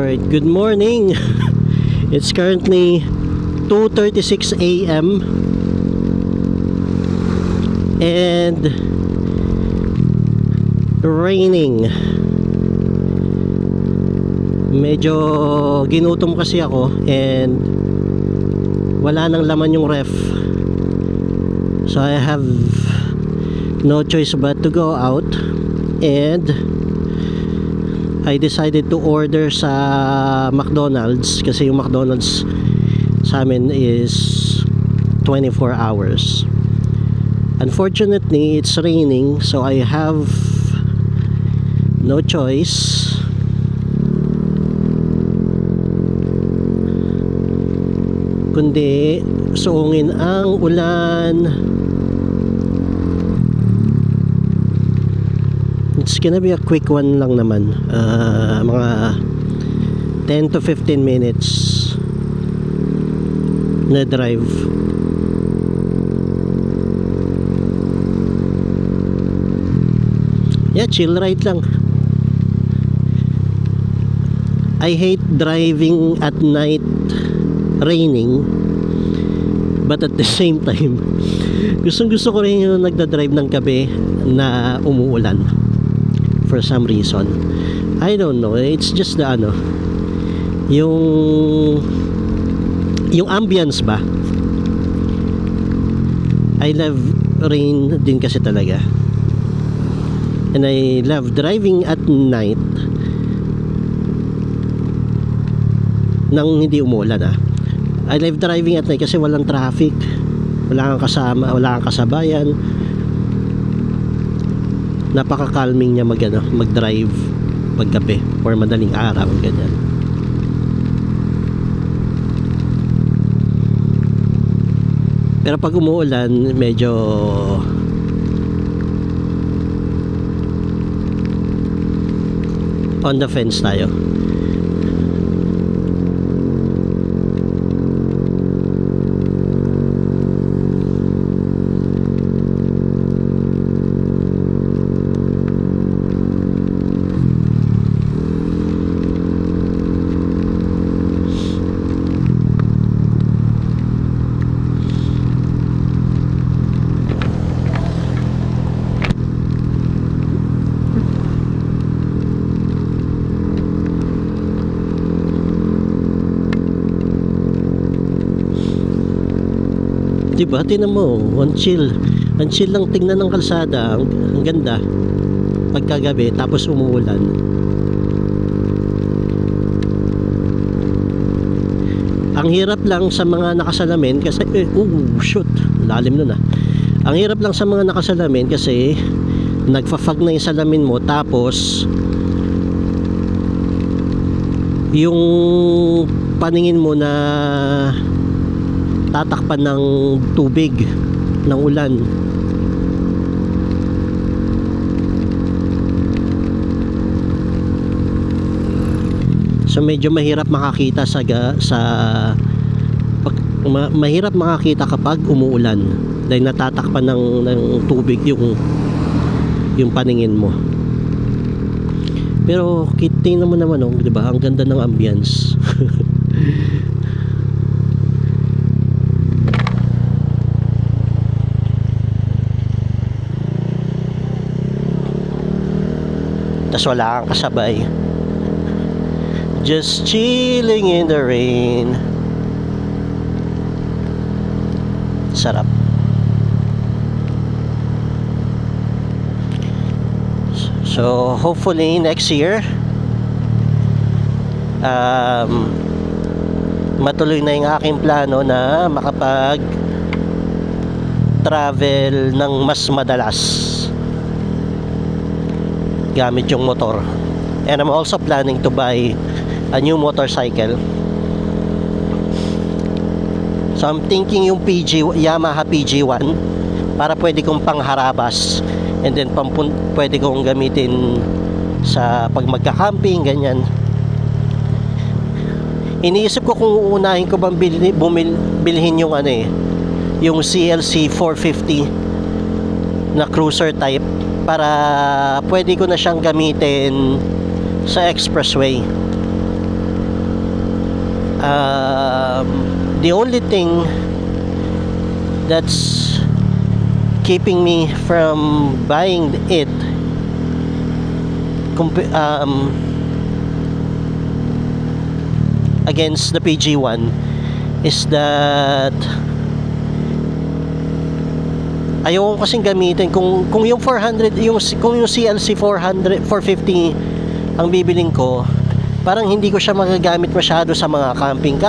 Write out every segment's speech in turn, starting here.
Alright, good morning. It's currently 2:36 a.m. and raining. Medyo ginutom kasi ako and wala nang laman yung ref, so I have no choice but to go out, and I decided to order sa McDonald's kasi yung McDonald's sa amin is 24 hours. Unfortunately, it's raining, so I have no choice kundi suungin ang ulan. It's gonna be a quick one lang naman, mga 10 to 15 minutes na drive. Yeah, chill ride lang. I hate driving at night raining, but at the same time gusto ko rin yung nagda-drive ng gabi na umuulan. For some reason, I don't know, it's just the yung ambience ba. I love rain din kasi talaga, and I love driving at night nang hindi umuulan. I love driving at night kasi walang traffic, wala kang kasama, wala kang kasabayan. Napaka-calming niya mag-drive paggabi or madaling araw, ganyan. Pero pag umuulan, medyo on the fence tayo. Diba, tinan mo, ang chill lang tingnan ng kalsada, ang ganda pagkagabi tapos umuulan. Ang hirap lang sa mga nakasalamin kasi shoot, lalim nun ah. Ang hirap lang sa mga nakasalamin kasi nagfa-fog na yung salamin mo, tapos yung paningin mo na tatakpan ng tubig ng ulan. So medyo mahirap makakita mahirap makakita kapag umuulan dahil natatakpan ng tubig yung paningin mo. Pero tingnan mo naman, di ba? Ang ganda ng ambience. Tas wala kang kasabay, just chilling in the rain. Sarap. So hopefully next year matuloy na yung aking plano na makapag travel ng mas madalas gamit yung motor. And I'm also planning to buy a new motorcycle. So I'm thinking yung Yamaha PG1 para pwede kong pangharabas, and then pwede kong gamitin sa pag magka-camping, ganyan. Iniisip ko kung uunahin ko bang bilhin yung yung CLC 450 na cruiser type, para pwede ko na siyang gamitin sa expressway. The only thing that's keeping me from buying it against the PG1 is that ayoko kasing gamitin kung yung 400 kung yung CLC 450 ang bibiling ko, parang hindi ko siya magagamit masyado sa mga camping.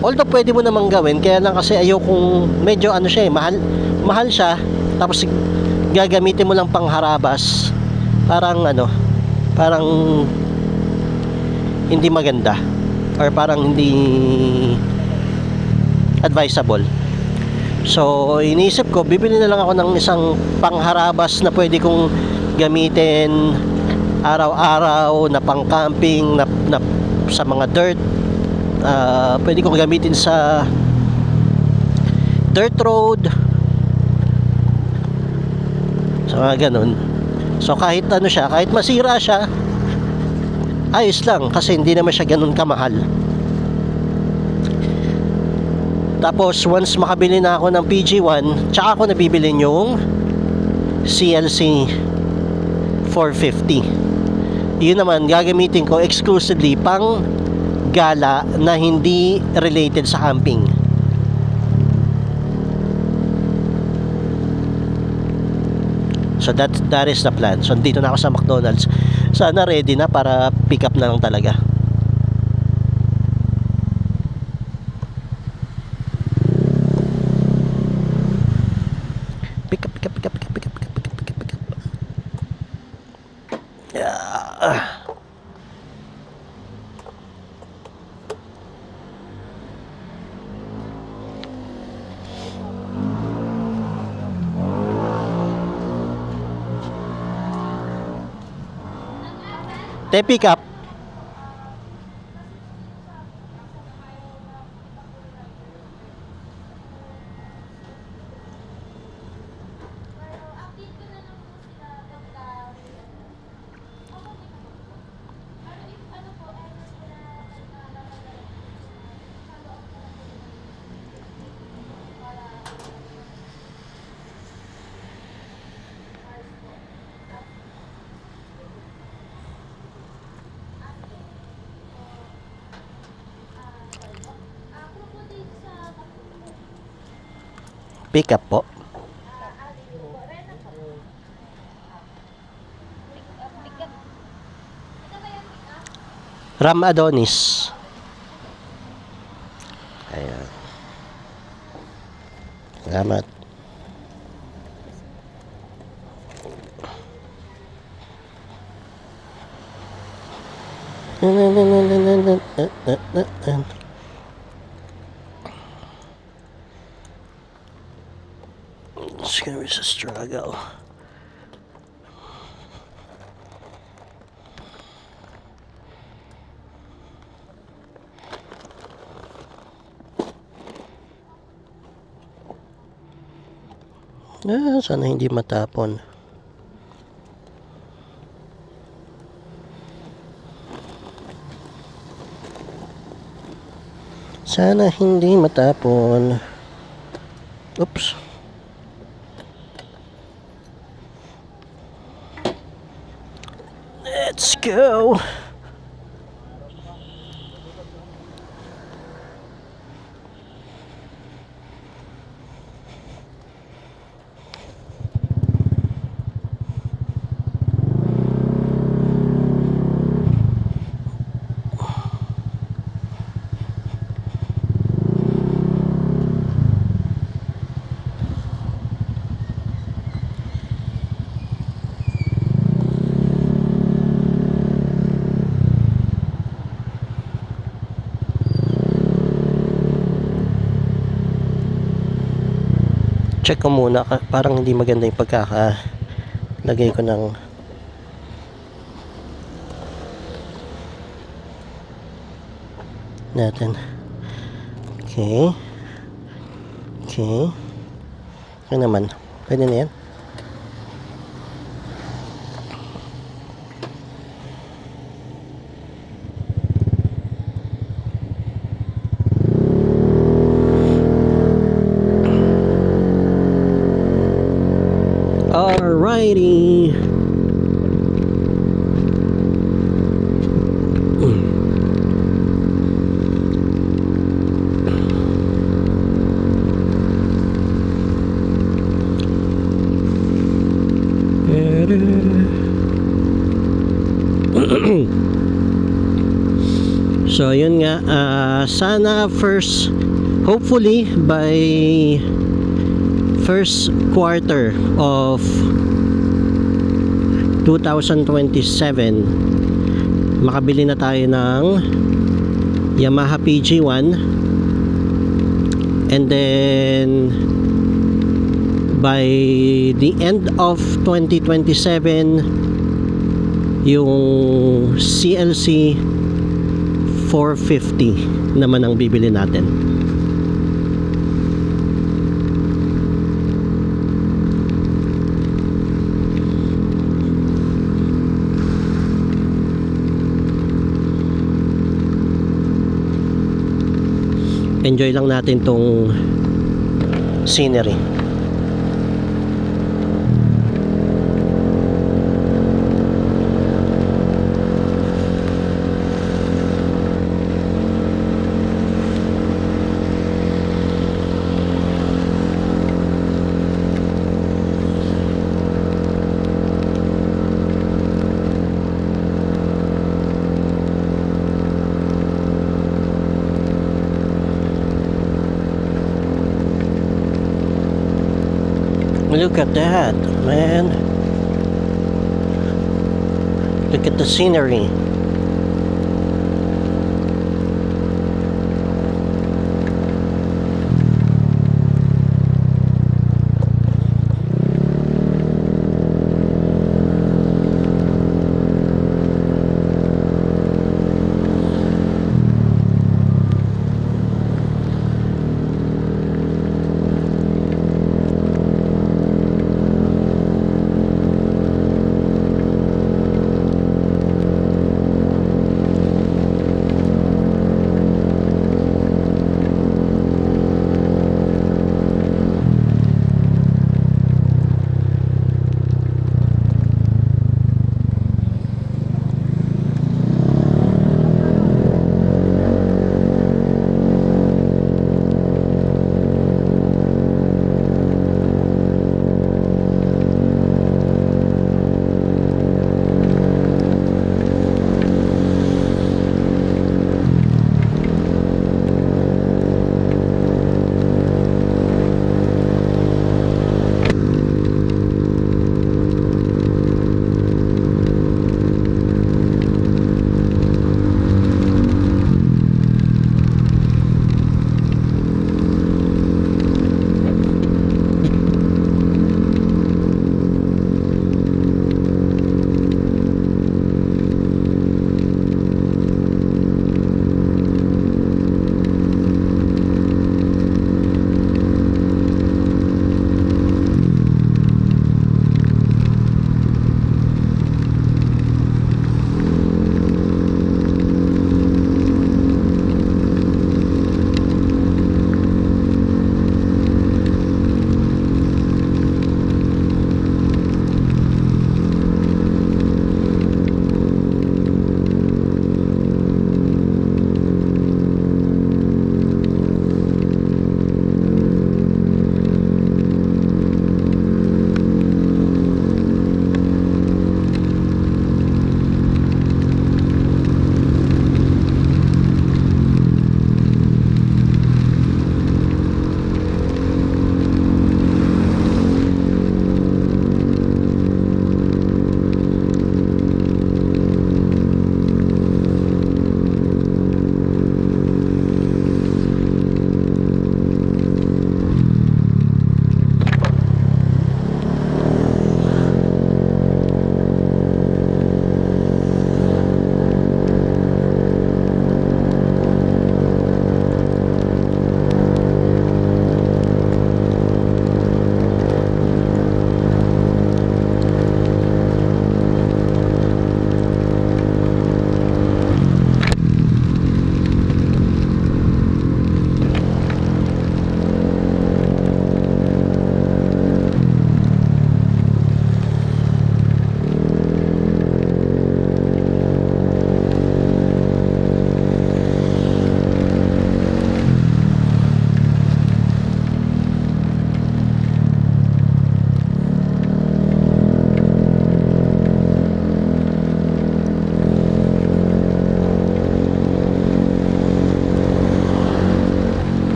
Although pwede mo namang gawin, kaya lang kasi ayokong medyo ano siya mahal siya, tapos gagamitin mo lang pang harabas, parang hindi maganda or parang hindi advisable. So iniisip ko, bibili na lang ako ng isang pangharabas na pwede kong gamitin araw-araw, na pang camping, na sa mga dirt. Pwede kong gamitin sa dirt road, sa mga ganun. So kahit ano siya, kahit masira siya, ayos lang kasi hindi naman siya ganun kamahal. Tapos once makabili na ako ng PG1, tsaka ako nabibili yung CLC 450. Yun naman gagamitin ko exclusively pang gala na hindi related sa camping. So that is the plan. So dito na ako sa McDonald's. Sana ready na para pick up na lang talaga. Pick up. Yeah. Te pick up. Pick up po. Ram Adonis. Ayan. Salamat. It's gonna be a struggle. Sana hindi matapon. Sana hindi matapon. Oops. Let's go. Check ko muna, parang hindi maganda yung pagkakalagay ko ng natin. Okay. Ano naman? Pwede na yan. Alrighty. So yun nga, sana hopefully by first quarter of 2027 makabili na tayo ng Yamaha PG1, and then by the end of 2027 yung CLC 450 naman ang bibili natin. Enjoy lang natin tong scenery. Look at that, man. Look at the scenery.